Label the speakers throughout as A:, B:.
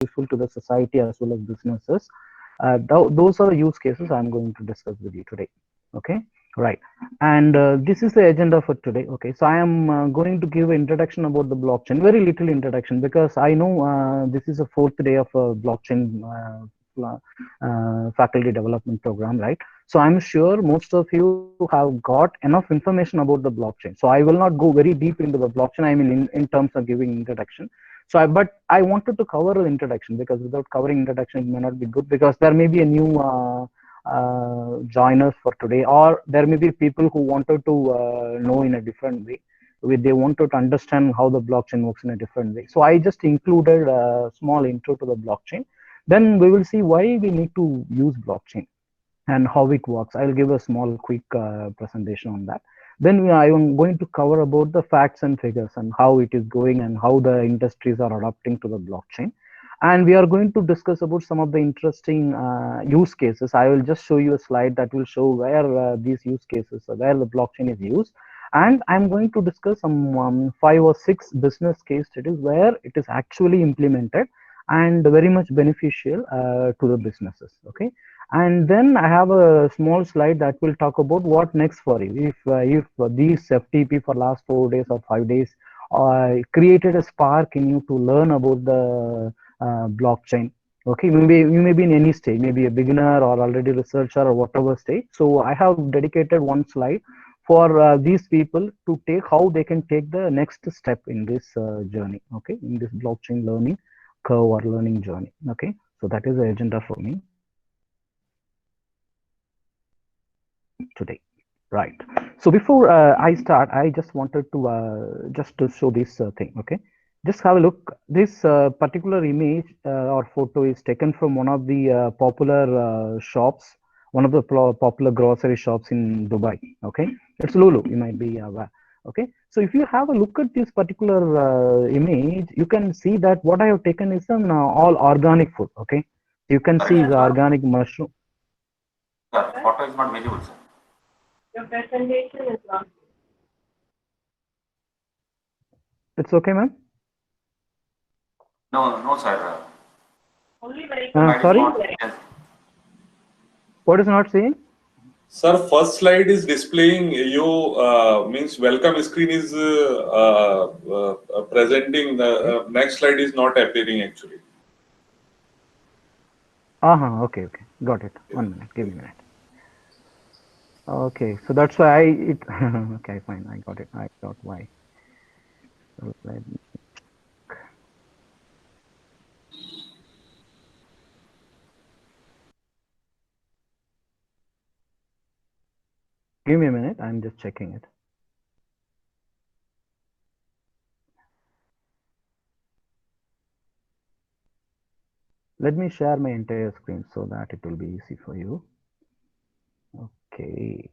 A: useful to the society as well as businesses. Those are the use cases I'm going to discuss with you today. Okay, right. And this is the agenda for today. Okay, so I am going to give an introduction about the blockchain, very little introduction, because I know this is a fourth day of a blockchain faculty development program, right? So I'm sure most of you have got enough information about the blockchain. So I will not go very deep into the blockchain. I mean, in terms of giving introduction. But I wanted to cover the introduction, because without covering introduction, it may not be good, because there may be a new joiners for today, or there may be people who wanted to know in a different way. They wanted to understand how the blockchain works in a different way. So I just included a small intro to the blockchain. Then we will see why we need to use blockchain and how it works. I'll give a small quick presentation on that. Then I am going to cover about the facts and figures and how it is going and how the industries are adapting to the blockchain. And we are going to discuss about some of the interesting use cases. I will just show you a slide that will show where these use cases, where the blockchain is used. And I'm going to discuss some 5 or 6 business case studies where it is actually implemented and very much beneficial to the businesses. Okay, and then I have a small slide that will talk about what next for you. If these FTP for last 4 days or 5 days created a spark in you to learn about the blockchain. Okay, you may be in any stage, maybe a beginner or already researcher or whatever stage. So I have dedicated one slide for these people to take how they can take the next step in this journey. Okay, in this blockchain learning curve or learning journey. Okay, so that is the agenda for me today. Right. So before I start, I just wanted to just to show this thing. Okay, just have a look. This particular image or photo is taken from one of the popular shops, one of the popular grocery shops in Dubai. Okay, it's Lulu. You might be aware. Okay, so if you have a look at this particular image, you can see that what I have taken is an all organic food. Okay, you can see the organic mushroom.
B: Sir, photo is not visible, sir.
C: Your presentation is not.
A: It's okay, ma'am.
B: No, no, sir.
C: Only very
A: Sorry,
B: Yes.
A: what is not seeing?
D: Sir, first slide is displaying you means welcome screen is presenting. The next slide is not appearing actually.
A: Okay, okay, got it. 1 minute, give me a minute. Okay, so that's why okay, fine, I got it. I got why. So let me give me a minute. I'm just checking it. Let me share my entire screen so that it will be easy for you. Okay.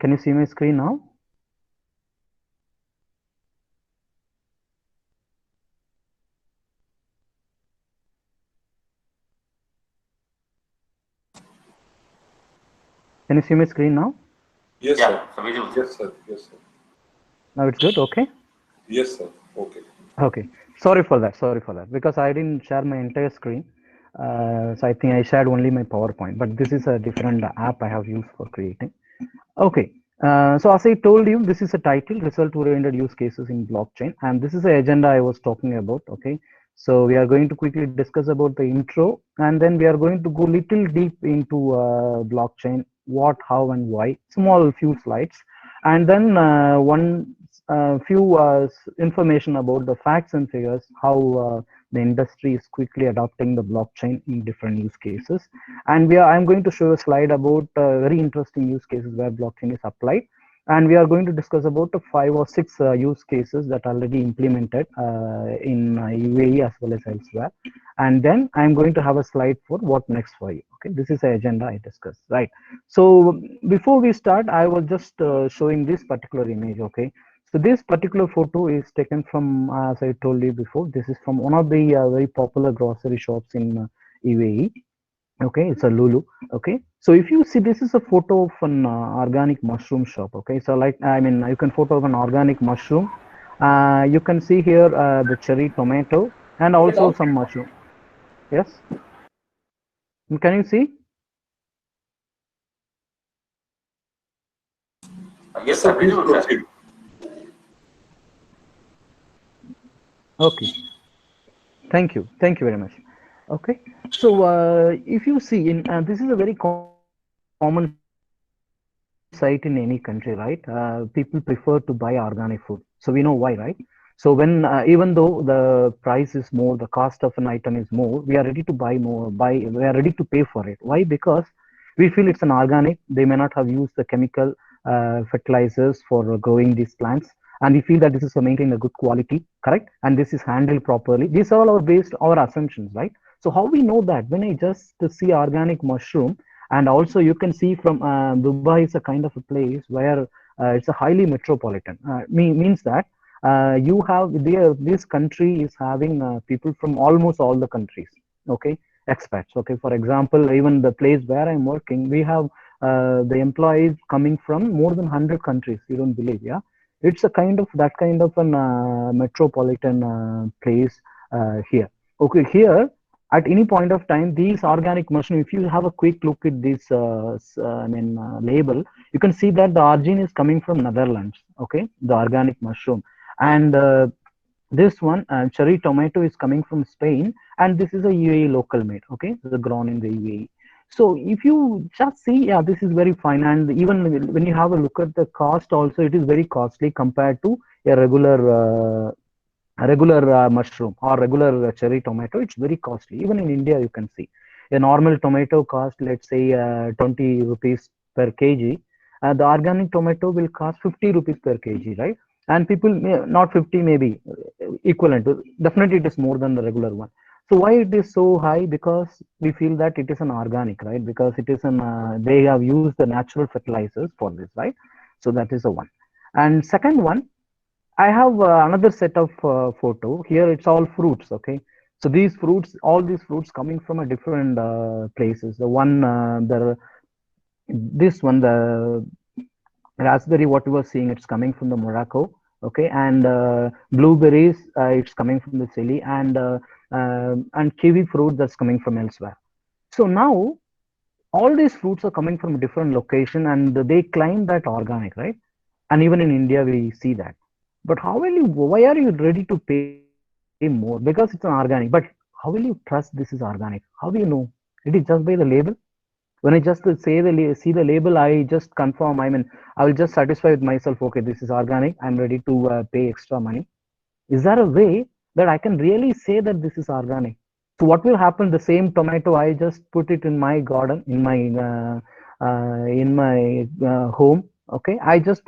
A: Can you see my screen now? Can you see my screen now?
D: Yes,
B: Yeah,
D: sir.
B: so visible, sir.
D: Yes, sir. Yes, sir.
A: Now it's good. Okay.
D: Yes, sir. Okay.
A: Okay. Sorry for that. Sorry for that. Because I didn't share my entire screen. So I think I shared only my PowerPoint. But this is a different app I have used for creating. Okay. So as I told you, this is a title, result-oriented use cases in blockchain, and this is the agenda I was talking about. Okay. So we are going to quickly discuss about the intro, and then we are going to go little deep into blockchain, what, how, and why. Small few slides, and then one few information about the facts and figures, how the industry is quickly adopting the blockchain in different use cases. And I'm going to show a slide about very interesting use cases where blockchain is applied. And we are going to discuss about the 5 or 6 use cases that are already implemented in UAE as well as elsewhere. And then I'm going to have a slide for what next for you. Okay, this is the agenda I discussed, right? So before we start, I was just showing this particular image. Okay, so this particular photo is taken from, as I told you before, this is from one of the very popular grocery shops in UAE. Okay, it's a Lulu. Okay, so if you see, this is a photo of an organic mushroom shop. Okay, so like, I mean, you can photo of an organic mushroom. You can see here the cherry tomato and also some mushroom. Yes, can you see?
B: Yes,
D: So
B: sir.
D: please
B: Visible, sir.
D: proceed.
A: Okay, thank you very much. Okay, so if you see in this is a very common sight in any country, right? People prefer to buy organic food, so we know why, right? So when even though the price is more, the cost of an item is more, we are ready to buy more. We are ready to pay for it. Why? Because we feel it's an organic. They may not have used the chemical fertilizers for growing these plants, and we feel that this is maintained a good quality, correct? And this is handled properly. These are all based our assumptions, right? So how we know that? When I just see organic mushroom, and also you can see from Dubai is a kind of a place where it's a highly metropolitan. Means that you have this country is having people from almost all the countries. Okay, expats. Okay, for example, even the place where I'm working, we have the employees coming from more than 100 countries. You don't believe, yeah? It's a kind of that kind of an metropolitan place here. Okay, here at any point of time, these organic mushroom, if you have a quick look at this label, you can see that the origin is coming from Netherlands. Okay, the organic mushroom, and this one cherry tomato is coming from Spain, and this is a UAE local made. Okay, the grown in the UAE. So if you just see, yeah, this is very fine, and even when you have a look at the cost, also it is very costly compared to a regular mushroom or regular cherry tomato. It's very costly. Even in India, you can see a normal tomato cost, let's say 20 rupees per kg. The organic tomato will cost 50 rupees per kg, right? And people not 50, maybe equivalent to, definitely it is more than the regular one. So why it is so high? Because we feel that it is an organic, right? Because it is an they have used the natural fertilizers for this, right? So that is the one. And second one, I have another set of photo here. It's all fruits. Okay, so these fruits, all these fruits coming from a different places. The one, the this one, the raspberry, what you were seeing, it's coming from the Morocco. Okay, and blueberries, it's coming from the Chile, and kiwi fruit that's coming from elsewhere. So now all these fruits are coming from a different location, and they claim that organic, right? And even in India, we see that. But how will you? Why are you ready to pay more? Because it's an organic. But how will you trust this is organic? How do you know? It is just by the label. When I just see the label, I just confirm. I mean, I will just satisfy with myself. Okay, this is organic. I'm ready to pay extra money. Is there a way that I can really say that this is organic? So what will happen? The same tomato, I just put it in my garden, in my home. Okay, I just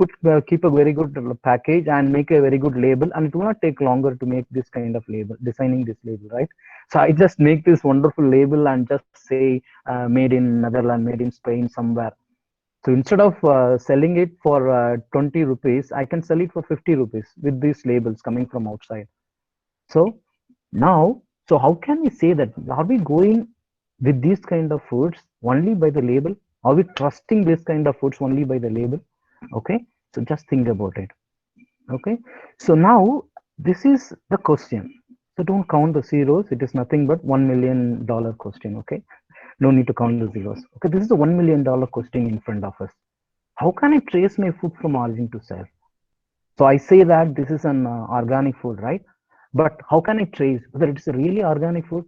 A: keep a very good package and make a very good label, and it will not take longer to make this kind of label, designing this label, right? So I just make this wonderful label and just say made in Netherlands, made in Spain, somewhere. So instead of selling it for 20 rupees, I can sell it for 50 rupees with these labels coming from outside. So now, so how can we say that? Are we going with these kind of foods only by the label? Are we trusting this kind of foods only by the label? Okay, so just think about it. Okay, so now this is the question. So don't count the zeros. It is nothing but $1 million question. Okay, no need to count the zeros. Okay, this is the $1 million question in front of us. How can I trace my food from origin to shelf? So I say that this is an organic food, right? But how can I trace whether it's a really organic food?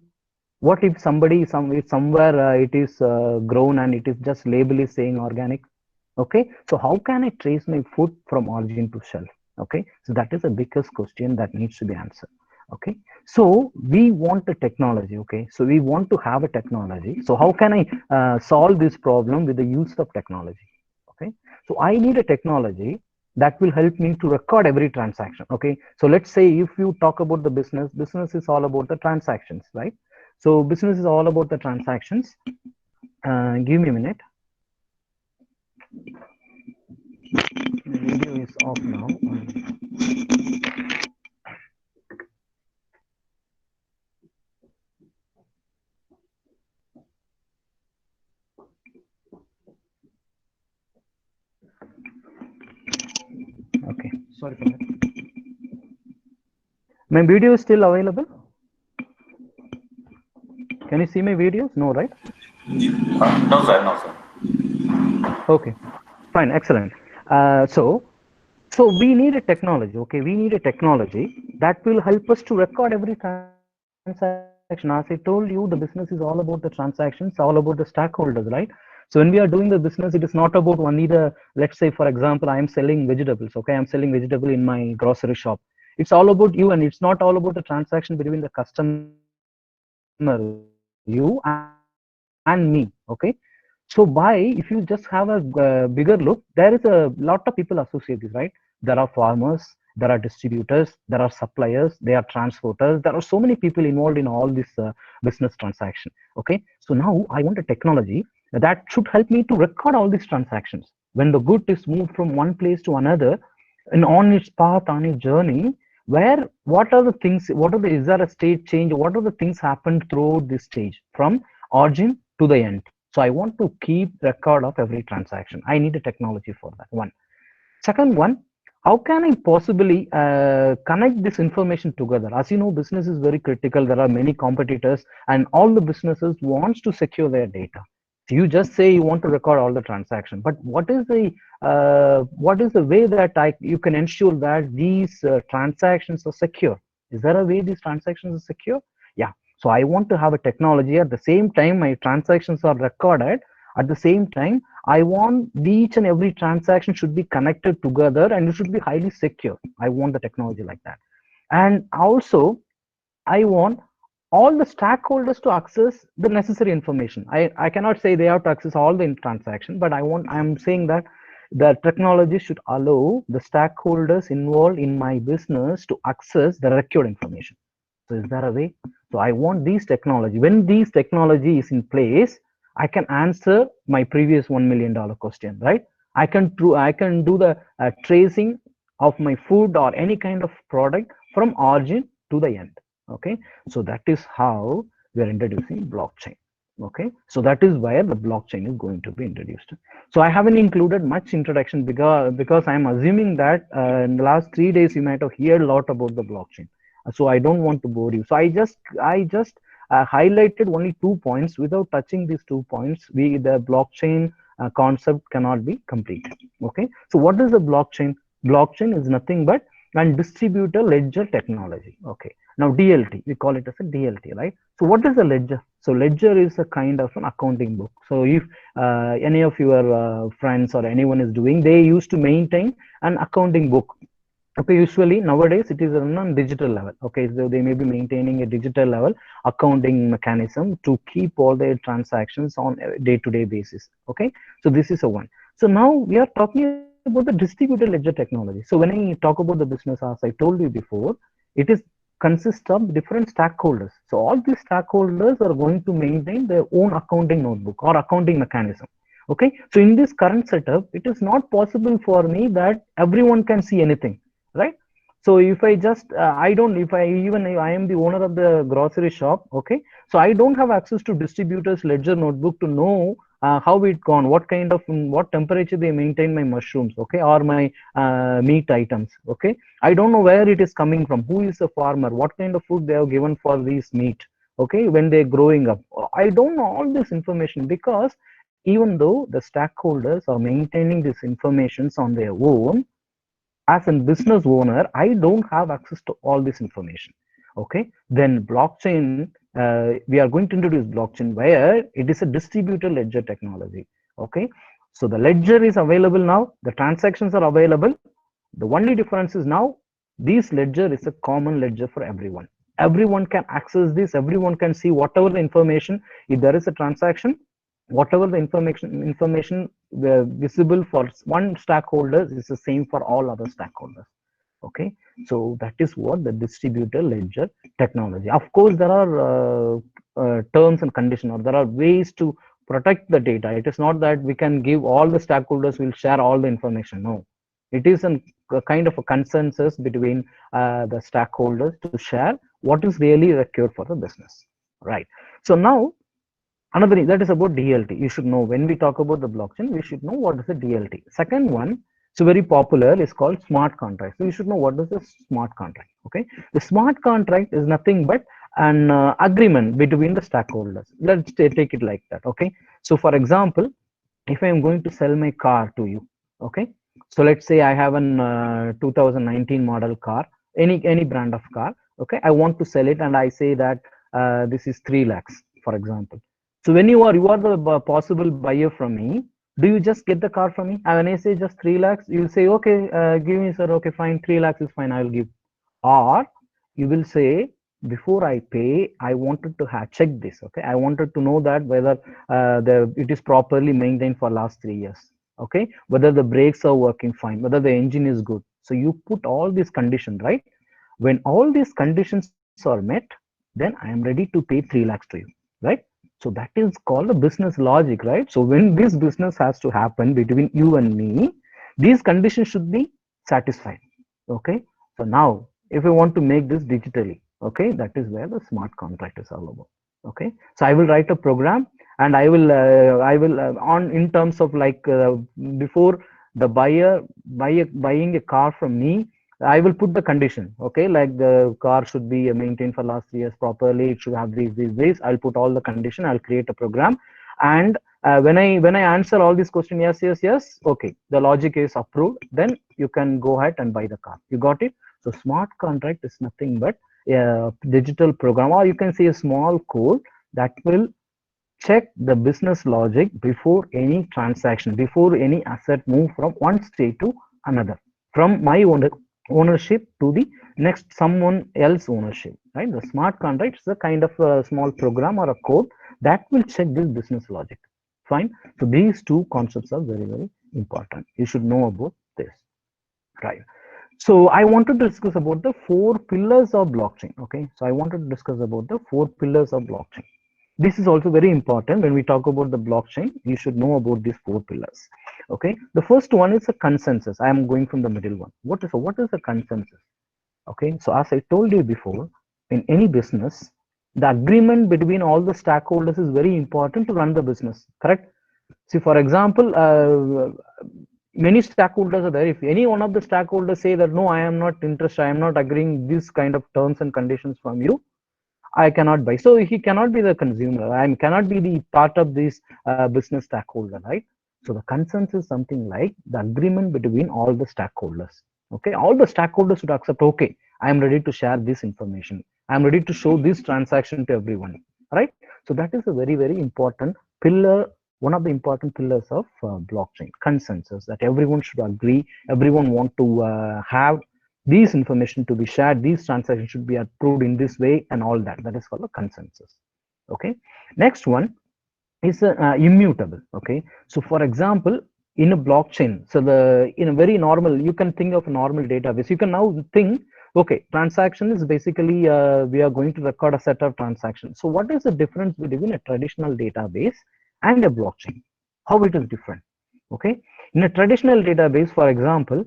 A: What if if somewhere it is grown and it is just label is saying organic? Okay, so how can I trace my food from origin to shelf? Okay, so that is the biggest question that needs to be answered. Okay, so we want a technology. Okay, so we want to have a technology. So how can I solve this problem with the use of technology? Okay, so I need a technology that will help me to record every transaction. Okay, so let's say if you talk about the business is all about the transactions, right? So business is all about the transactions. Give me a minute. The video is off now. Sorry for that. My video is still available. Can you see my videos? No, right?
B: No, sir. No, sir.
A: Okay, fine, excellent. So we need a technology. Okay, we need a technology that will help us to record every transaction. As I told you, the business is all about the transactions, all about the stakeholders, right? So when we are doing the business, it is not about only the, let's say, for example, I am selling vegetables. Okay, I am selling vegetable in my grocery shop. It's all about you, and it's not all about the transaction between the customer, you, and me. Okay. So by, if you just have a bigger look, there is a lot of people associate this, right? There are farmers, there are distributors, there are suppliers, there are transporters. There are so many people involved in all this business transaction. Okay. So now I want a technology that should help me to record all these transactions. When the good is moved from one place to another, and on its path, on its journey, where what are the things, what are the, is there a state change, what are the things happened throughout this stage from origin to the end. So I want to keep record of every transaction. I need a technology for that one. Second one, how can I possibly connect this information together? As you know, business is very critical. There are many competitors, and all the businesses wants to secure their data. So you just say you want to record all the transaction, but what is the way that you can ensure that these transactions are secure? Is there a way these transactions are secure? Yeah. So I want to have a technology at the same time my transactions are recorded. At the same time, I want each and every transaction should be connected together and it should be highly secure. I want the technology like that. And also, I want all the stakeholders to access the necessary information. I cannot say they have to access all the transaction, but I'm saying that the technology should allow the stakeholders involved in my business to access the required information. So is there a way? So I want these technology. When these technology is in place, I can answer my previous $1 million question, right? I can do the tracing of my food or any kind of product from origin to the end. Okay, so that is how we are introducing blockchain. Okay, so that is where the blockchain is going to be introduced. So I haven't included much introduction because I'm assuming that in the last 3 days you might have heard a lot about the blockchain. So I don't want to bore you. So I just highlighted only 2 points. Without touching these 2 points, the blockchain concept cannot be completed. Okay, so what is the blockchain? Blockchain is nothing but distributed ledger technology. Okay, now DLT, we call it as a DLT, right? So what is a ledger? So ledger is a kind of an accounting book. So if any of your friends or anyone is doing, they used to maintain an accounting book. Okay, usually nowadays it is on digital level. Okay, so they may be maintaining a digital level accounting mechanism to keep all their transactions on a day-to-day basis. Okay, so this is a one. So now we are talking about the distributed ledger technology. So when I talk about the business, as I told you before, it is consists of different stakeholders. So all these stakeholders are going to maintain their own accounting notebook or accounting mechanism. Okay, so in this current setup, it is not possible for me that everyone can see anything, right? So if I just I don't, if I even I am the owner of the grocery shop, okay, so I don't have access to distributors ledger notebook to know how it gone, what kind of, what temperature they maintain my mushrooms, okay, or my meat items. Okay, I don't know where it is coming from, who is the farmer, what kind of food they have given for these meat, okay, when they're growing up. I don't know all this information, because even though the stakeholders are maintaining these informations on their own, as a business owner, I don't have access to all this information. Okay, then blockchain, we are going to introduce blockchain where it is a distributed ledger technology. Okay, so the ledger is available now, the transactions are available. The only difference is now this ledger is a common ledger for everyone. Everyone can access this, everyone can see whatever the information. If there is a transaction, whatever the information visible for one stakeholder is the same for all other stakeholders. Okay, so that is what the distributed ledger technology. Of course, there are terms and conditions, or there are ways to protect the data. It is not that we can give all the stakeholders will share all the information. No, it is a kind of a consensus between the stakeholders to share what is really required for the business, right? So now another thing that is about DLT. You should know, when we talk about the blockchain, we should know what is the DLT. Second one, So very popular is called smart contract. So you should know what is a smart contract. Okay, the smart contract is nothing but an agreement between the stakeholders. Let's take it like that. Okay, so for example, if I am going to sell my car to you, okay, so let's say I have an 2019 model car, any brand of car, okay, I want to sell it, and I say that this is 3 lakhs, for example. So when you are the possible buyer from me, do you just get the car from me? And when I say just 3 lakhs, you'll say, okay, give me, sir, okay, fine, 3 lakhs is fine, I will give. Or you will say, before I pay, I wanted to check this, okay, I wanted to know that whether it is properly maintained for last 3 years, okay, whether the brakes are working fine, whether the engine is good. So you put all these conditions, right? When all these conditions are met, then I am ready to pay 3 lakhs to you, right? So that is called the business logic, right? So when this business has to happen between you and me, these conditions should be satisfied, okay. So now if we want to make this digitally, okay, that is where the smart contract is all about. Okay, so I will write a program, and I will on in terms of like before the buying a car from me, I will put the condition, okay, like the car should be maintained for last 3 years properly, it should have these. I'll put all the condition, I'll create a program, and when I answer all these questions, yes, okay, the logic is approved, then you can go ahead and buy the car. You got it? So smart contract is nothing but a digital program, or you can see a small code that will check the business logic before any transaction, before any asset move from one state to another, from my ownership to the next someone else ownership, right? The smart contract is a kind of a small program or a code that will check this business logic. Fine. So these two concepts are very, very important. You should know about this, right? So I wanted to discuss about the 4 pillars of blockchain. Okay, so I wanted to discuss about the 4 pillars of blockchain. This is also very important. When we talk about the blockchain, you should know about these 4 pillars. Okay, the first one is a consensus. I am going from the middle one. What is a consensus? Okay, so as I told you before, in any business, the agreement between all the stakeholders is very important to run the business. Correct? See, for example, many stakeholders are there. If any one of the stakeholders say that no, I am not interested, I am not agreeing this kind of terms and conditions from you, I cannot buy. So he cannot be the consumer. I cannot be the part of this business stakeholder, right? So the consensus is something like the agreement between all the stakeholders. Okay, all the stakeholders should accept. Okay, I am ready to share this information. I am ready to show this transaction to everyone, right? So that is a very, very important pillar. One of the important pillars of blockchain consensus, that everyone should agree. Everyone want to have these information to be shared, these transactions should be approved in this way, and all that. That is called a consensus. Okay, next one is immutable. Okay, so for example, in a blockchain, so in a very normal, you can think of a normal database. You can now think, okay, transaction is basically we are going to record a set of transactions. So what is the difference between a traditional database and a blockchain? How it is different? Okay, in a traditional database, for example,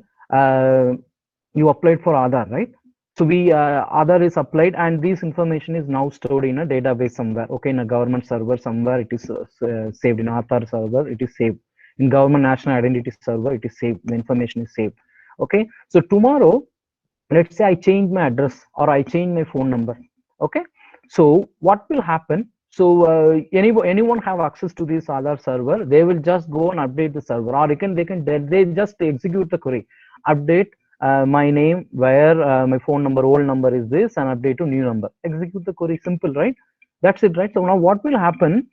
A: you applied for Aadhaar, right? So Aadhaar is applied, and this information is now stored in a database somewhere. Okay, in a government server somewhere, it is saved. In Aadhaar server, it is saved. In government national identity server, it is saved. The information is saved. Okay, so tomorrow, let's say I change my address or I change my phone number. Okay, so what will happen? So anyone have access to this Aadhaar server, they will just go and update the server, or they just execute the query, update my name, where my phone number, old number is this, and update to new number. Execute the query, simple, right? That's it, right? So now what will happen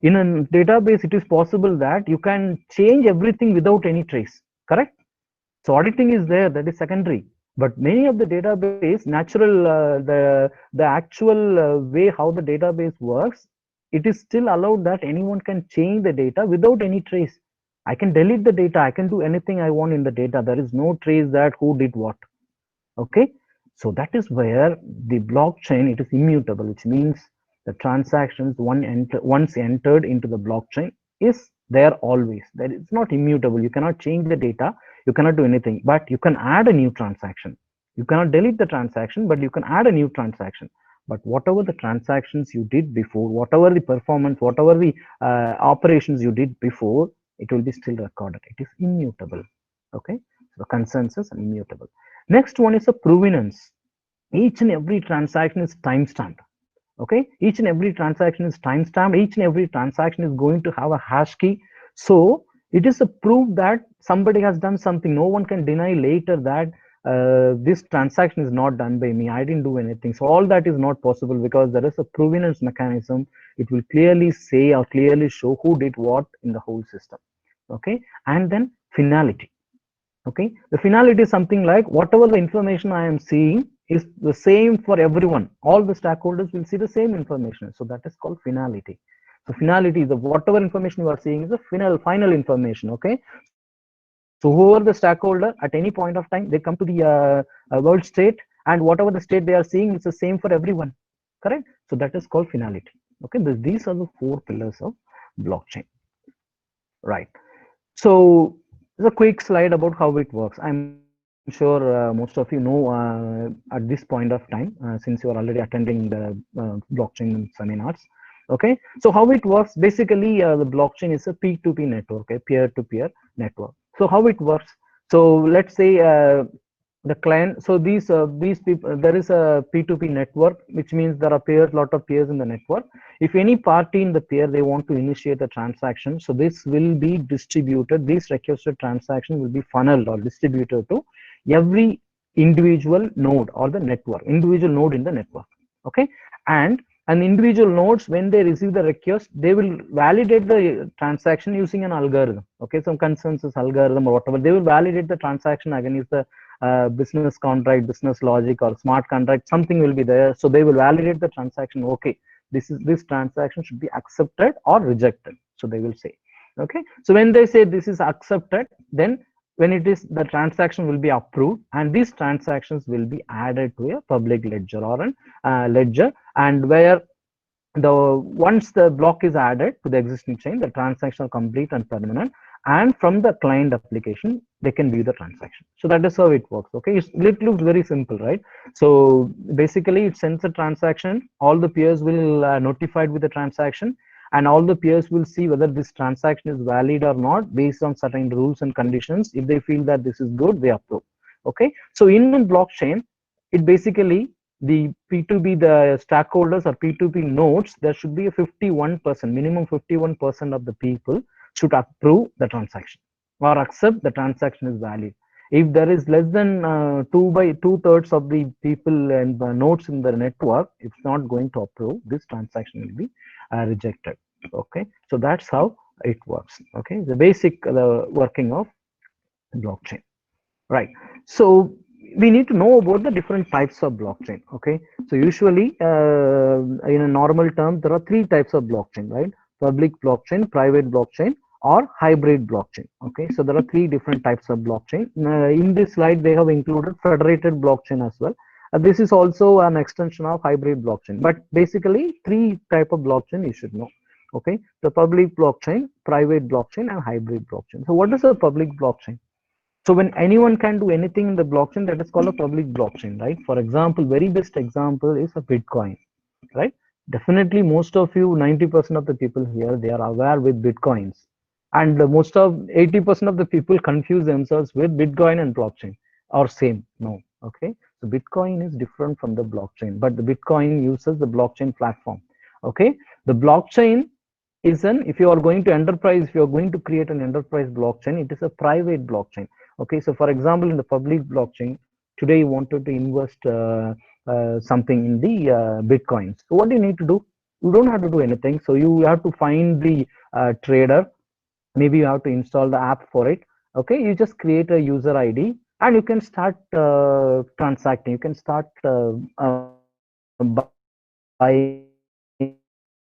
A: in a database? It is possible that you can change everything without any trace, correct? So auditing is there, that is secondary. But many of the database, natural, the actual way how the database works, it is still allowed that anyone can change the data without any trace. I can delete the data. I can do anything I want in the data. There is no trace that who did what. Okay, so that is where the blockchain, it is immutable, which means the transactions once entered into the blockchain is there always. That it's not immutable. You cannot change the data. You cannot do anything, but you can add a new transaction. You cannot delete the transaction, but you can add a new transaction. But whatever the transactions you did before, whatever the performance, whatever the operations you did before, it will be still recorded. It is immutable. Okay, So consensus and immutable. Next one is a provenance. Each and every transaction is timestamped. Okay, each and every transaction is timestamped. Each and every transaction is going to have a hash key. So it is a proof that somebody has done something. No one can deny later that this transaction is not done by me. I didn't do anything. So all that is not possible because there is a provenance mechanism. It will clearly say or clearly show who did what in the whole system. Okay, and then finality. Okay, the finality is something like whatever the information I am seeing is the same for everyone. All the stakeholders will see the same information. So that is called finality. So finality is the whatever information you are seeing is the final information. Okay, so whoever the stakeholder at any point of time, they come to the world state, and whatever the state they are seeing is the same for everyone. Correct. So that is called finality. Okay, these are the 4 pillars of blockchain. Right. So it's a quick slide about how it works. I'm sure most of you know at this point of time, since you are already attending the blockchain seminars. Okay, so how it works, basically the blockchain is a P2P network, a peer-to-peer network. So how it works, so let's say the client, so these people, there is a P2P network, which means there are lot of peers in the network. If any party in the peer, they want to initiate a transaction, so this will be distributed, these requested transaction will be funneled or distributed to every individual node or the network, individual node in the network. Okay, and individual nodes, when they receive the request, they will validate the transaction using an algorithm. Okay, some consensus algorithm or whatever, they will validate the transaction against the business contract, business logic, or smart contract, something will be there. So they will validate the transaction. Okay, this transaction should be accepted or rejected. So they will say, okay, so when they say this is accepted, then when it is, the transaction will be approved, and these transactions will be added to a public ledger or an ledger, and where once the block is added to the existing chain, the transaction are complete and permanent, and from the client application they can view the transaction. So that is how it works. Okay, it looks very simple, right? So basically it sends a transaction, all the peers will notified with the transaction, and all the peers will see whether this transaction is valid or not based on certain rules and conditions. If they feel that this is good, they approve. Okay, so in a blockchain, it basically, the P2B, the stakeholders or P2P nodes, there should be a 51%, minimum 51% of the people should approve the transaction or accept the transaction is valid. If there is less than 2/3 of the people and the nodes in the network, it's not going to approve, this transaction will be rejected. Okay, so that's how it works. Okay, the basic working of blockchain. Right. So we need to know about the different types of blockchain. Okay. So usually, in a normal term, there are 3 types of blockchain, right? Public blockchain, private blockchain, or hybrid blockchain. Okay. So there are 3 different types of blockchain. In this slide, they have included federated blockchain as well. This is also an extension of hybrid blockchain, but basically 3 type of blockchain you should know. Okay. The public blockchain, private blockchain, and hybrid blockchain. So what is a public blockchain? So when anyone can do anything in the blockchain, that is called a public blockchain, right? For example, very best example is a Bitcoin, right? Definitely most of you, 90% of the people here, they are aware with Bitcoins. And most of 80% of the people confuse themselves with Bitcoin and blockchain, or same. No, okay? So Bitcoin is different from the blockchain, but the Bitcoin uses the blockchain platform. Okay, the blockchain is if you are going to enterprise, if you are going to create an enterprise blockchain, it is a private blockchain. Okay, so for example, in the public blockchain, today you wanted to invest something in the Bitcoins. So what do you need to do? You don't have to do anything. So you have to find the trader. Maybe you have to install the app for it. Okay, you just create a user ID and you can start transacting. You can start buying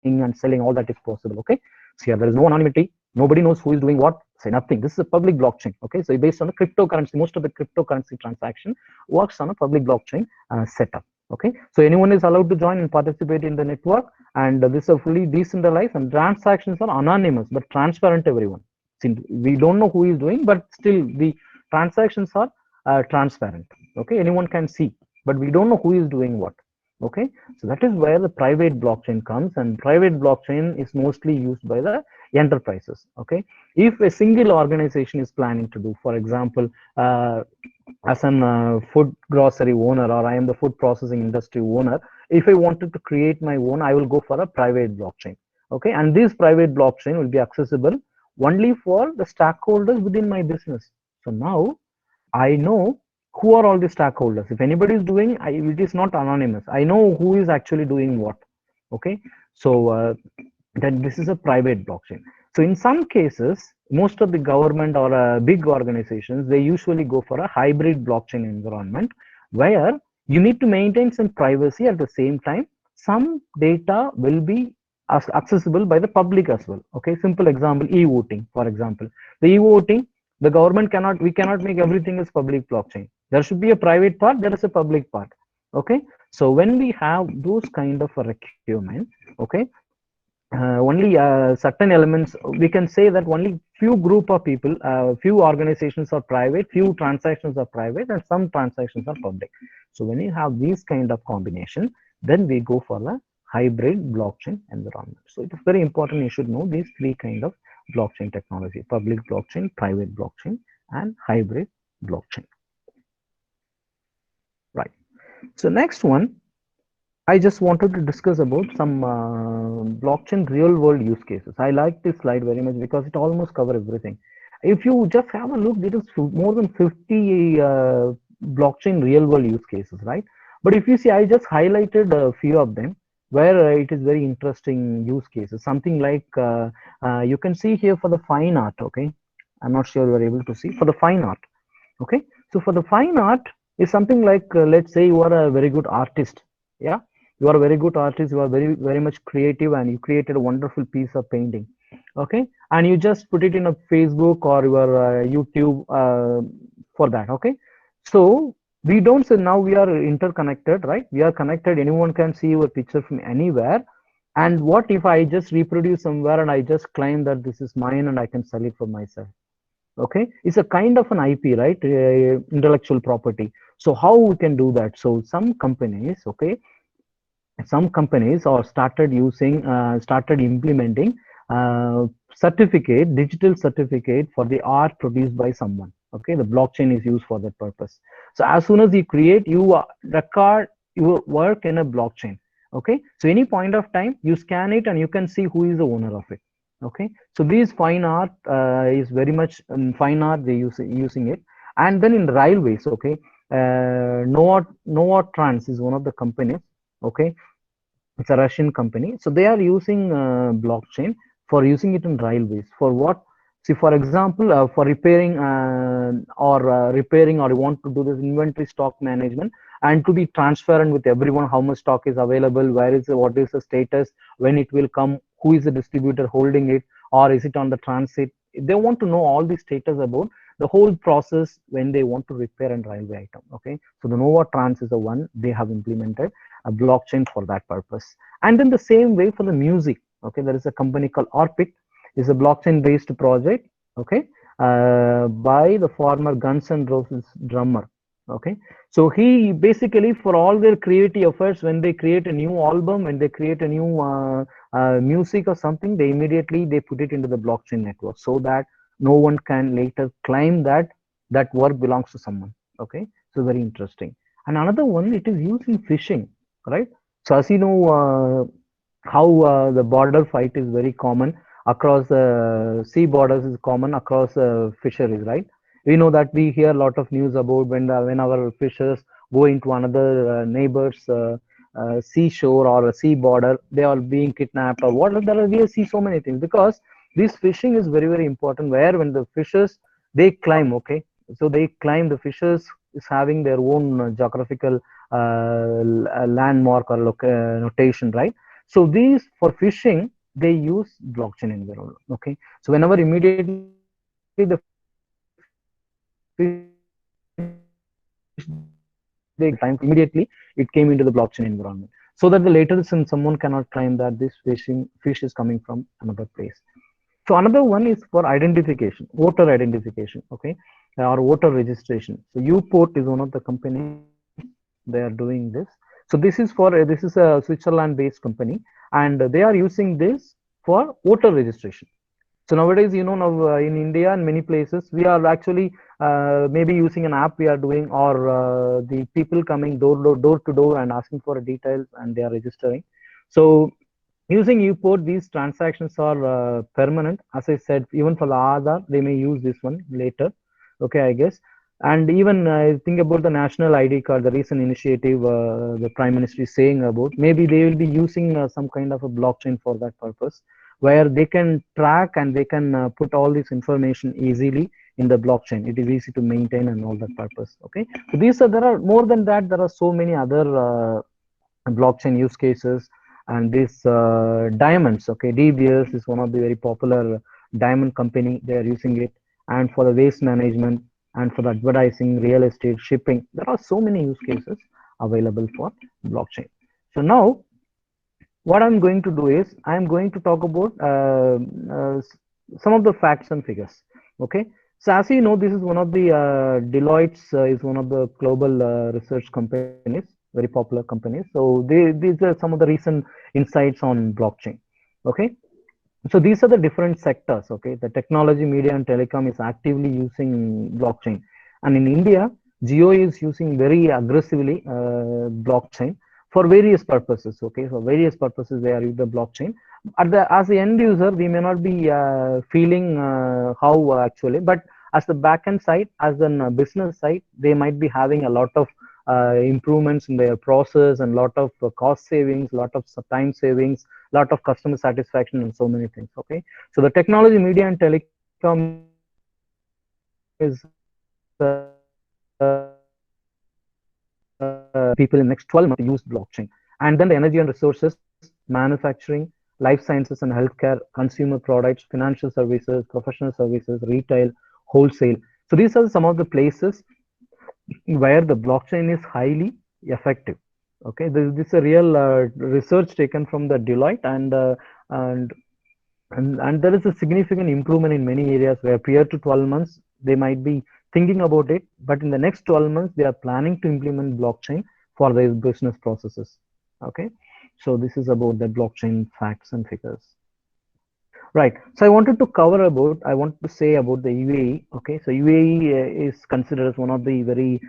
A: and selling. All that is possible. Okay, so here there is no anonymity. Nobody knows who is doing what. Say nothing. This is a public blockchain. Okay, so based on the cryptocurrency, most of the cryptocurrency transaction works on a public blockchain setup. Okay, so anyone is allowed to join and participate in the network, and this is fully decentralized, and transactions are anonymous but transparent to everyone. Since we don't know who is doing, but still the transactions are transparent. Okay, anyone can see, but we don't know who is doing what. Okay, so that is where the private blockchain comes, and private blockchain is mostly used by the enterprises. Okay, if a single organization is planning to do, for example, as an food grocery owner, or I am the food processing industry owner, if I wanted to create my own, I will go for a private blockchain. Okay, and this private blockchain will be accessible only for the stakeholders within my business. So now I know who are all the stakeholders. If anybody is doing, it is not anonymous. I know who is actually doing what. Okay, so then this is a private blockchain. So in some cases, most of the government or big organizations, they usually go for a hybrid blockchain environment where you need to maintain some privacy. At the same time, some data will be accessible by the public as well. Okay, simple example, e-voting, for example. The e-voting, the government cannot, we cannot make everything as public blockchain. There should be a private part, there is a public part. Okay, so when we have those kind of a requirement, okay, only certain elements, we can say that only few group of people, few organizations are private, few transactions are private, and some transactions are public. So when you have these kind of combination, then we go for the hybrid blockchain environment. So it is very important, you should know these three kind of blockchain technology: public blockchain, private blockchain, and hybrid blockchain. Right. So next one, I just wanted to discuss about some blockchain real world use cases. I like this slide very much because it almost covers everything. If you just have a look, there is more than 50 blockchain real world use cases, right? But if you see, I just highlighted a few of them where it is very interesting use cases. Something like you can see here for the fine art, okay? I'm not sure you are able to see for the fine art, okay? So for the fine art is something like, let's say you are a very good artist, yeah? You are a very good artist, you are very much creative, and you created a wonderful piece of painting, okay, and you just put it in a Facebook or your YouTube for that. Okay, so we don't say now we are interconnected, right? We are connected, anyone can see your picture from anywhere. And what if I just reproduce somewhere and I just claim that this is mine and I can sell it for myself? Okay, it's a kind of an IP, right? Intellectual property. So how we can do that? So some companies, okay, some companies are started implementing digital certificate for the art produced by someone. Okay, the blockchain is used for that purpose. So as soon as you create, you record your work in a blockchain. Okay, so any point of time you scan it and you can see who is the owner of it. Okay, so this fine art is very much fine art, they using it. And then in railways, okay, Nova Trans is one of the companies. Okay, it's a Russian company. So they are using blockchain for using it in railways. For what? See, for example, for repairing or you want to do this inventory stock management and to be transparent with everyone, how much stock is available, what is the status, when it will come, who is the distributor holding it, or is it on the transit? They want to know all the status about the whole process when they want to repair a railway item. Okay, so the Nova Trans is the one they have implemented a blockchain for that purpose. And then the same way for the music, okay, there is a company called Orpit, is a blockchain based project, okay, by the former Guns N' Roses drummer. Okay, so he basically, for all their creative efforts, when they create a new album, when they create a new music or something, they immediately put it into the blockchain network so that no one can later claim that that work belongs to someone. Okay, so very interesting. And another one, it is used in fishing, right? So as you know, how the border fight is very common across sea borders, is common across fisheries, right? We know that we hear a lot of news about when our fishers go into another neighbor's seashore or a sea border, they are being kidnapped or what. We see so many things because this fishing is very important. Where when the fishers they climb, okay, so they climb, the fishers is having their own geographical landmark or notation, right? So these for fishing they use blockchain environment. Okay, so whenever immediately the fish they climb, immediately it came into the blockchain environment, so that the later someone cannot claim that this fish is coming from another place. So another one is for identification, voter identification, okay, or voter registration. So Uport is one of the companies, they are doing this. So this is this is a Switzerland based company, and they are using this for voter registration. So nowadays, now in India and many places, we are actually maybe using an app we are doing, or the people coming door to door and asking for details, and they are registering. So using UPort, these transactions are permanent. As I said, even for the Aadhaar, they may use this one later. Okay, I guess. And even think about the national ID card, the recent initiative the Prime Minister is saying about. Maybe they will be using some kind of a blockchain for that purpose, where they can track and they can put all this information easily in the blockchain. It is easy to maintain and all that purpose. Okay, so there are more than that. There are so many other blockchain use cases, and this diamonds. Okay, DBS is one of the very popular diamond company. They are using it, and for the waste management, and for the advertising, real estate, shipping. There are so many use cases available for blockchain. So now what I'm going to do is I'm going to talk about some of the facts and figures. Okay, so as you know, this is one of the Deloitte's is one of the global research companies, very popular companies. So these are some of the recent insights on blockchain. Okay, so these are the different sectors. Okay, the technology, media, and telecom is actively using blockchain, and in India, Geo is using very aggressively blockchain for various purposes. Okay, for various purposes they are using the blockchain. As the end user, we may not be feeling how actually, but as the backend side, as the business side, they might be having a lot of improvements in their process, and lot of cost savings, lot of time savings, lot of customer satisfaction, and so many things. Okay, so the technology, media, and telecom is people in next 12 months to use blockchain. And then the energy and resources, manufacturing, life sciences and healthcare, consumer products, financial services, professional services, retail, wholesale. So these are some of the places where the blockchain is highly effective. Okay, this is a real research taken from the Deloitte, and and there is a significant improvement in many areas where prior to 12 months they might be thinking about it, but in the next 12 months they are planning to implement blockchain for their business processes. Okay, so this is about the blockchain facts and figures. Right. So I want to say about the UAE. Okay. So UAE is considered as one of the very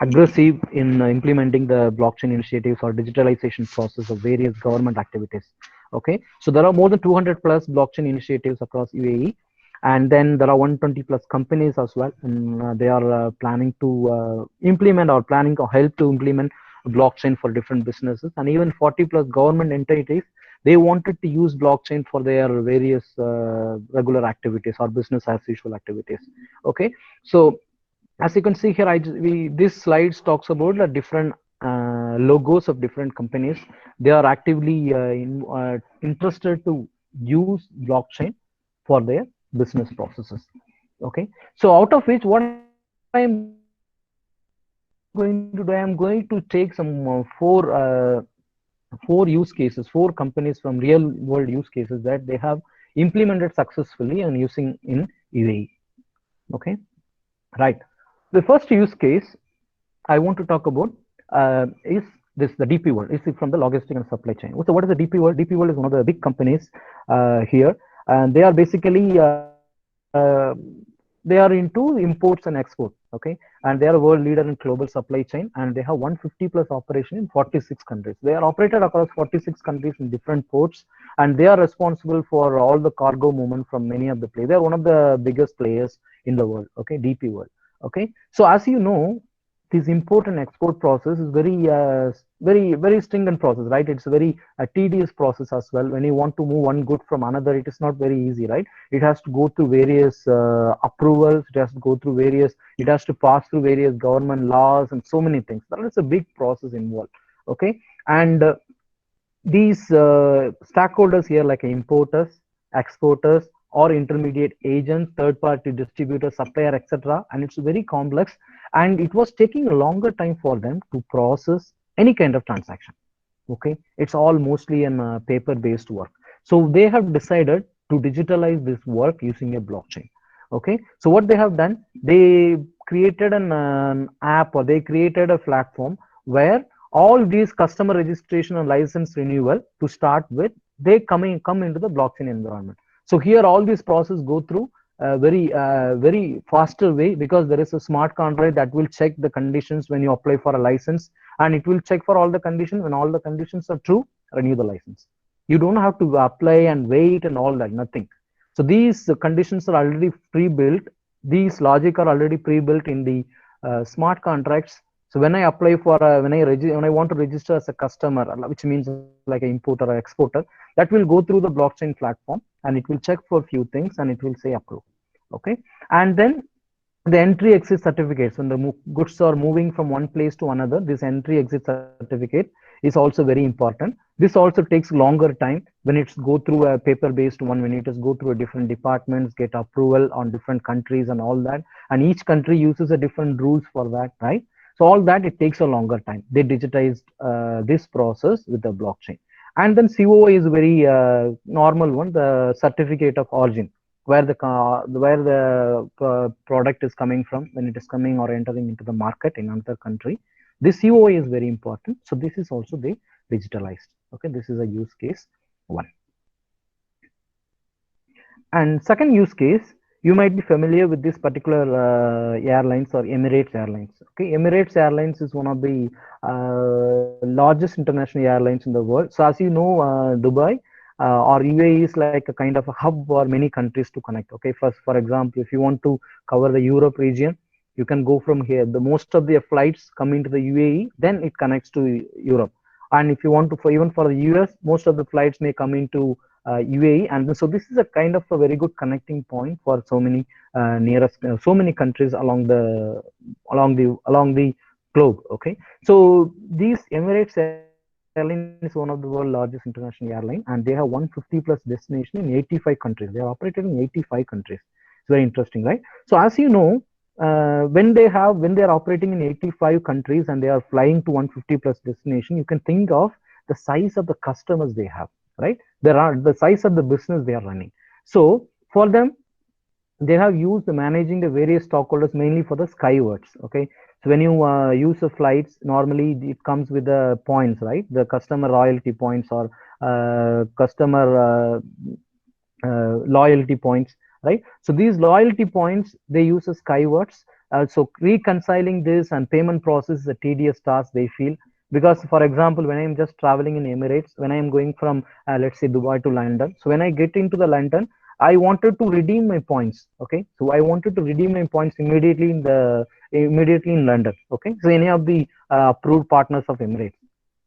A: aggressive in implementing the blockchain initiatives or digitalization process of various government activities. Okay. So there are more than 200 plus blockchain initiatives across UAE. And then there are 120 plus companies as well. And they are planning to implement or planning or help to implement blockchain for different businesses. And even 40 plus government entities, they wanted to use blockchain for their various regular activities or business as usual activities. Okay, so as you can see here, this slides talks about the different logos of different companies. They are actively interested to use blockchain for their business processes. Okay, so out of which, what I am going to do, I am going to take some four use cases, four companies from real world use cases that they have implemented successfully and using in UAE. Okay, right. The first use case I want to talk about is this: the DP World. Is from the logistic and supply chain. So what is the DP World? DP World is one of the big companies here, and they are basically they are into imports and export. Okay, and they are a world leader in global supply chain, and they have 150 plus operation in 46 countries. They are operated across 46 countries in different ports, and they are responsible for all the cargo movement from many of the players. They are one of the biggest players in the world. Okay, DP World. Okay, so as you know, this import and export process is very stringent process, right? It's a very tedious process as well. When you want to move one good from another, it is not very easy, right? It has to go through various approvals. It has to go through various. It has to pass through various government laws and so many things. That is a big process involved. Okay, and these stakeholders here, like importers, exporters, or intermediate agents, third party distributor, supplier, etc., and it's very complex, and it was taking a longer time for them to process any kind of transaction. Okay, it's all mostly in paper based work. So they have decided to digitalize this work using a blockchain. Okay, so what they have done, they created an app, or they created a platform where all these customer registration and license renewal to start with they come into the blockchain environment. So here all these processes go through a very faster way, because there is a smart contract that will check the conditions when you apply for a license, and it will check for all the conditions. When all the conditions are true, renew the license. You don't have to apply and wait and all that, nothing. So these conditions are already pre-built. These logic are already pre-built in the smart contracts. So when I apply for when I want to register as a customer, which means like an importer or exporter, that will go through the blockchain platform, and it will check for a few things, and it will say approve. Okay, and then the entry exit certificates, when the goods are moving from one place to another, this entry exit certificate is also very important. This also takes longer time when it's go through a paper based one, when it is go through a different departments, get approval on different countries and all that, and each country uses a different rules for that, right? So all that, it takes a longer time. They digitized this process with the blockchain. And then COA is a very normal one, the certificate of origin, where the product is coming from, when it is coming or entering into the market in another country. This COA is very important. So this is also they digitalized. Okay, this is a use case one. And second use case, you might be familiar with this particular airlines, or Emirates Airlines. Okay, Emirates Airlines is one of the largest international airlines in the world. So as you know, Dubai or UAE is like a kind of a hub for many countries to connect. Okay, for example, if you want to cover the Europe region, you can go from here. The most of the flights come into the UAE, then it connects to Europe. And if you want to, even for the US, most of the flights may come into UAE, and so this is a kind of a very good connecting point for so many so many countries along the globe. Okay, so these Emirates Airline is one of the world's largest international airline, and they have 150 plus destinations in 85 countries. They are operated in 85 countries. It's very interesting, right? So as you know, when they are operating in 85 countries and they are flying to 150 plus destination, you can think of the size of the customers they have, right? There are the size of the business they are running. So for them, they have used the managing the various stockholders mainly for the skywards. Okay, so when you use the flights, normally it comes with the points, right? The customer royalty points, or customer loyalty points, right? So these loyalty points, they use as skywards. So reconciling this and payment process is a tedious task they feel, because for example, when I'm just traveling in Emirates, when I'm going from let's say Dubai to London, so when I get into the London, I wanted to redeem my points. Okay, so I wanted to redeem my points immediately in London. Okay, so any of the approved partners of Emirates,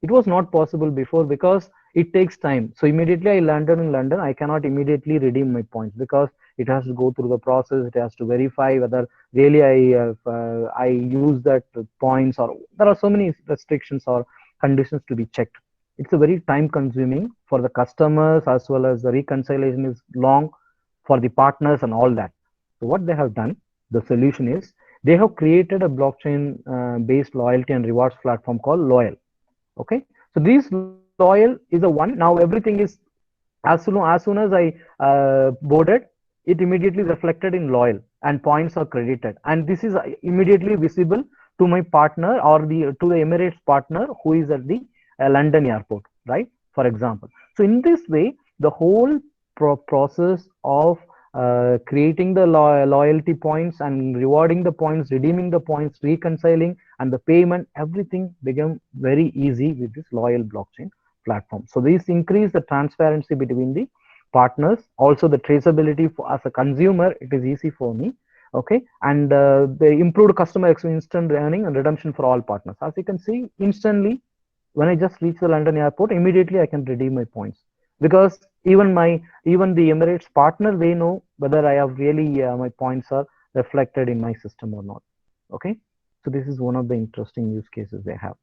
A: it was not possible before, because it takes time. So immediately I landed in London, I cannot immediately redeem my points, because it has to go through the process. It has to verify whether really I use that points, or there are so many restrictions or conditions to be checked. It's a very time consuming for the customers, as well as the reconciliation is long for the partners and all that. So what they have done, the solution is, they have created a blockchain based loyalty and rewards platform called Loyal. Okay, so this Loyal is a one. Now everything is, as soon as I boarded, it immediately reflected in Loyal, and points are credited, and this is immediately visible to my partner, or to the Emirates partner who is at the London airport, right? For example. So in this way, the whole process of creating the loyalty points and rewarding the points, redeeming the points, reconciling, and the payment, everything became very easy with this Loyal blockchain platform. So this increase the transparency between the partners, also the traceability as a consumer, it is easy for me. Okay, and the improved customer experience, instant earning and redemption for all partners. As you can see, instantly, when I just reach the London airport, immediately I can redeem my points, because even the Emirates partner, they know whether I have really my points are reflected in my system or not. Okay, so this is one of the interesting use cases they have.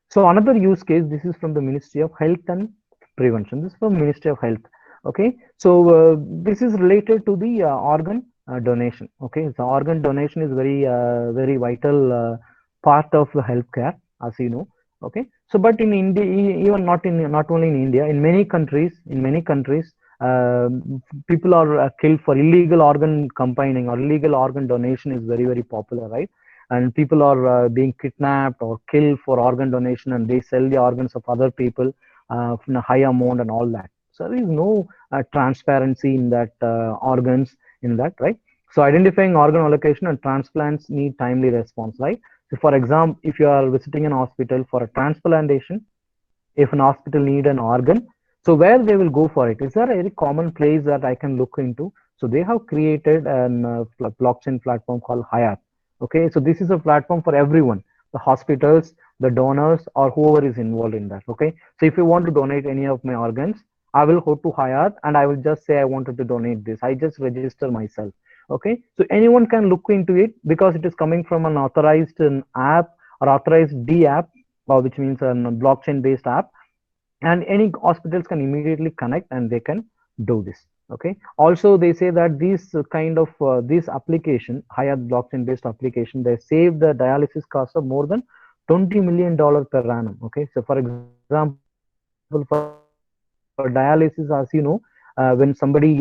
A: So another use case, this is from the Ministry of Health and Prevention. This is from Ministry of Health. Okay, so this is related to the organ donation. Okay, so organ donation is very vital part of the healthcare, as you know. Okay, so but in India, even not only in India, in many countries, people are killed for illegal organ combining, or illegal organ donation is very popular, right? And people are being kidnapped or killed for organ donation, and they sell the organs of other people, in a high amount and all that. So there is no transparency in that organs in that, right? So identifying organ allocation and transplants need timely response, right? So for example, if you are visiting an hospital for a transplantation, if an hospital need an organ, so where they will go for it? Is there a very common place that I can look into? So they have created an blockchain platform called Hayat. Okay, so this is a platform for everyone, the hospitals, the donors, or whoever is involved in that. Okay, so if you want to donate any of my organs, I will go to Hayat and I will just say I wanted to donate this. I just register myself. Okay, so anyone can look into it because it is coming from an authorized app or authorized D app, or which means a blockchain based app, and any hospitals can immediately connect and they can do this. Okay, also they say that these kind of this application, Hayat blockchain based application, they save the dialysis cost of more than $20 million per annum. Okay, so for example, for dialysis, as you know, when somebody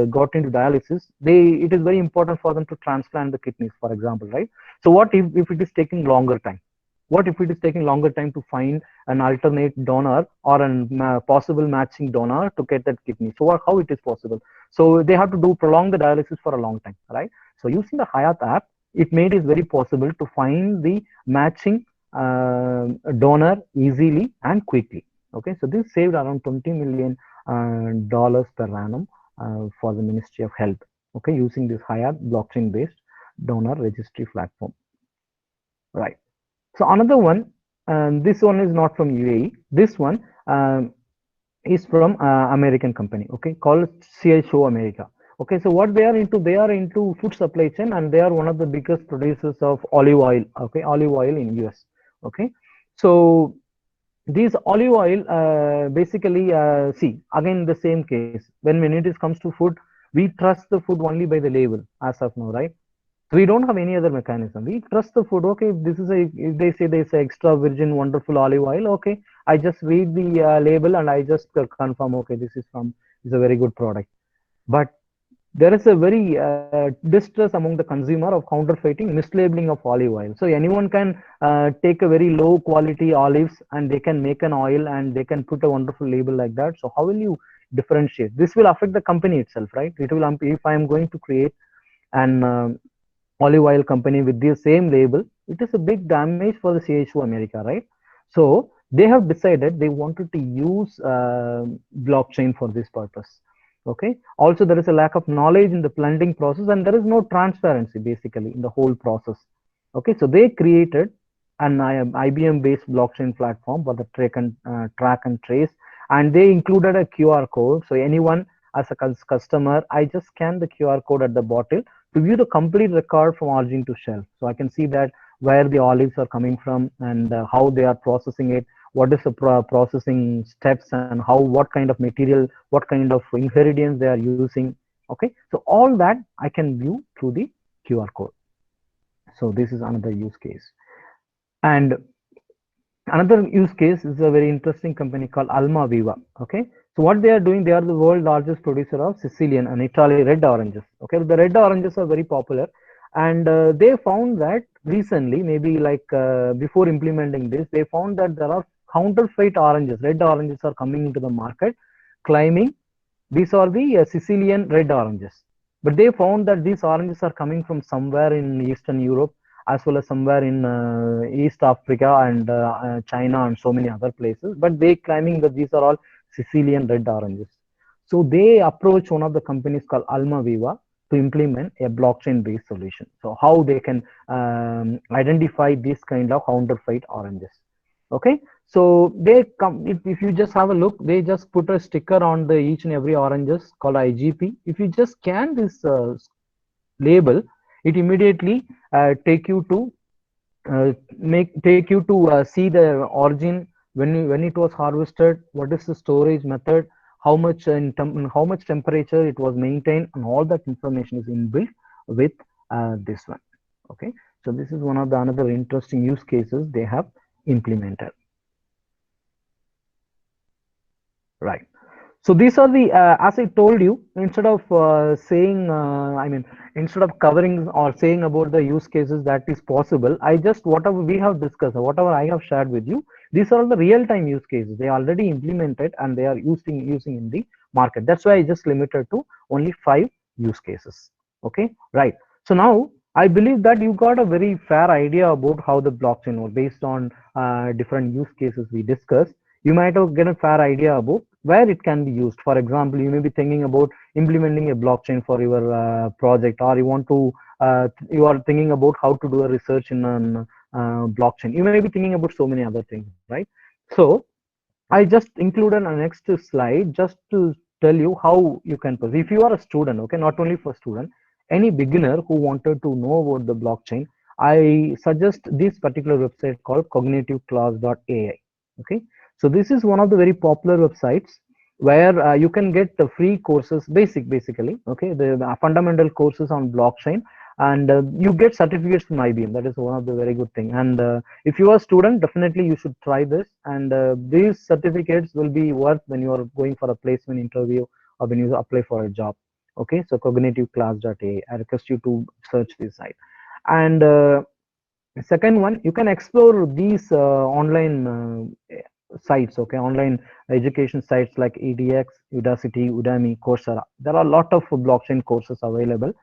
A: got into dialysis, it is very important for them to transplant the kidneys, for example, right? So what if it is taking longer time? What if it is taking longer time to find an alternate donor or a possible matching donor to get that kidney? So how it is possible? So they have to do prolong the dialysis for a long time, right? So using the Hayat app, it made it very possible to find the matching donor easily and quickly. Okay, so this saved around $20 million per annum for the Ministry of Health. Okay, using this Hayat blockchain-based donor registry platform. Right. So another one, this one is not from UAE. This one is from American company. Okay, called CSO America. Okay, so what they are into food supply chain, and they are one of the biggest producers of olive oil. Okay, olive oil in US. Okay, so these olive oil basically see again the same case when it comes to food, we trust the food only by the label as of now, right? So we don't have any other mechanism. We trust the food. Okay, if this is if they say there's extra virgin wonderful olive oil, okay, I just read the label and I just confirm, okay, is a very good product. But there is a very distress among the consumer of counterfeiting, mislabeling of olive oil. So anyone can take a very low quality olives and they can make an oil and they can put a wonderful label like that. So how will you differentiate? This will affect the company itself, right? It will, if I am going to create an olive oil company with the same label, it is a big damage for the CHO America, right? So they have decided they wanted to use blockchain for this purpose. Okay, also there is a lack of knowledge in the blending process and there is no transparency basically in the whole process. Okay, so they created an IBM based blockchain platform for the track and trace, and they included a QR code. So anyone as a customer, I just scan the QR code at the bottle to view the complete record from origin to shelf. So I can see that where the olives are coming from and how they are processing it, what is the processing steps, and what kind of material, what kind of ingredients they are using. Okay, so all that I can view through the QR code. So this is another use case. And another use case is a very interesting company called Alma Viva. Okay, so what they are doing, they are the world largest producer of Sicilian and Italy red oranges. Okay, the red oranges are very popular, and they found that recently, maybe like before implementing this, they found that there are counterfeit oranges. Red oranges are coming into the market, claiming these are the Sicilian red oranges. But they found that these oranges are coming from somewhere in Eastern Europe, as well as somewhere in East Africa and China and so many other places. But they claiming that these are all Sicilian red oranges. So they approach one of the companies called Alma Viva to implement a blockchain-based solution. So how they can identify this kind of counterfeit oranges. Okay, so they come, if you just have a look, they just put a sticker on the each and every oranges called IGP. If you just scan this label, it immediately take you to see the origin, when it was harvested, what is the storage method, how much how much temperature it was maintained, and all that information is inbuilt with this one. Okay, so this is one of the another interesting use cases they have implemented. Right. So these are the, as I told you, instead of saying, I mean, instead of covering or saying about the use cases that is possible, I just whatever we have discussed, whatever I have shared with you, these are all the real-time use cases. They are already implemented and they are using in the market. That's why I just limited to only 5 use cases. Okay, right. So now I believe that you got a very fair idea about how the blockchain works based on different use cases we discussed. You might have get a fair idea about where it can be used. For example, you may be thinking about implementing a blockchain for your project, or you want to you are thinking about how to do a research in an blockchain. You may be thinking about so many other things, right? So I just included a next slide just to tell you how you can proceed. If you are a student, okay, not only for student, any beginner who wanted to know about the blockchain, I suggest this particular website called cognitiveclass.ai. Okay, so this is one of the very popular websites where you can get the free courses, basically, okay, the fundamental courses on blockchain, and you get certificates from IBM. That is one of the very good thing. And if you are a student, definitely you should try this, and these certificates will be worth when you are going for a placement interview or when you apply for a job. Okay, so cognitiveclass.ai, I request you to search this site. And second one, you can explore these online sites, okay, online education sites like edx, udacity, udemy, coursera. There are a lot of blockchain courses available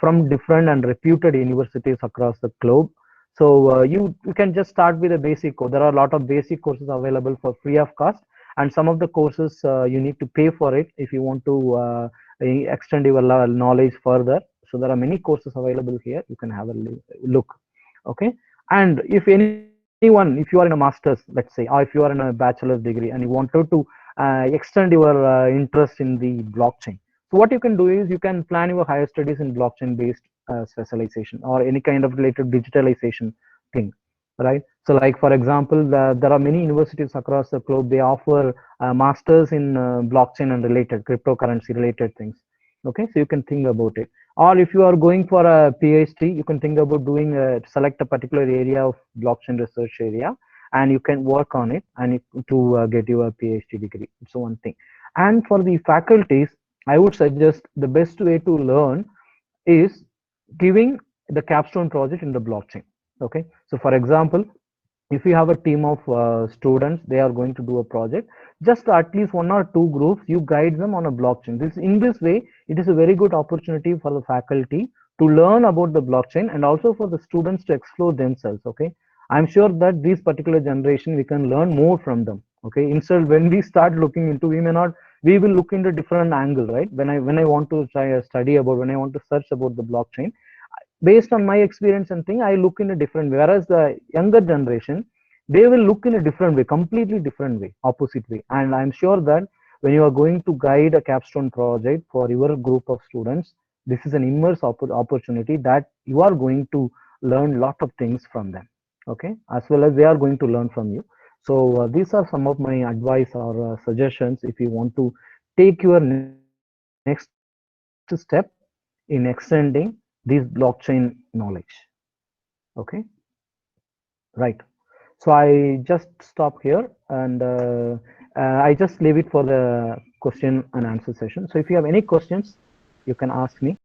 A: from different and reputed universities across the globe. So you can just start with a basic course. There are a lot of basic courses available for free of cost, and some of the courses you need to pay for it if you want to extend your knowledge further. So there are many courses available here. You can have a look. Okay, and if anyone, if you are in a master's, let's say, or if you are in a bachelor's degree and you wanted to extend your interest in the blockchain, so what you can do is you can plan your higher studies in blockchain based specialization or any kind of related digitalization thing, right? So like for example, there are many universities across the globe, they offer masters in blockchain and related cryptocurrency related things. Okay, so you can think about it. Or if you are going for a PhD, you can think about doing select a particular area of blockchain research area, and you can work on it and to get your PhD degree. It's one thing. And for the faculties, I would suggest the best way to learn is giving the capstone project in the blockchain. Okay, so for example, if you have a team of students, they are going to do a project, just at least 1 or 2 groups, you guide them on a blockchain. This in this way, it is a very good opportunity for the faculty to learn about the blockchain and also for the students to explore themselves. Okay, I'm sure that this particular generation we can learn more from them. Okay, instead when we start looking into, we may not, we will look into different angle, right? When I want to try a study about, when I want to search about the blockchain, based on my experience and thing, I look in a different way. Whereas the younger generation, they will look in a different way, completely different way, opposite way. And I'm sure that when you are going to guide a capstone project for your group of students, this is an immense opportunity that you are going to learn a lot of things from them. Okay, as well as they are going to learn from you. So these are some of my advice or suggestions if you want to take your next step in extending this blockchain knowledge. Okay, right. So I just stop here, and I just leave it for the question and answer session. So if you have any questions, you can ask me.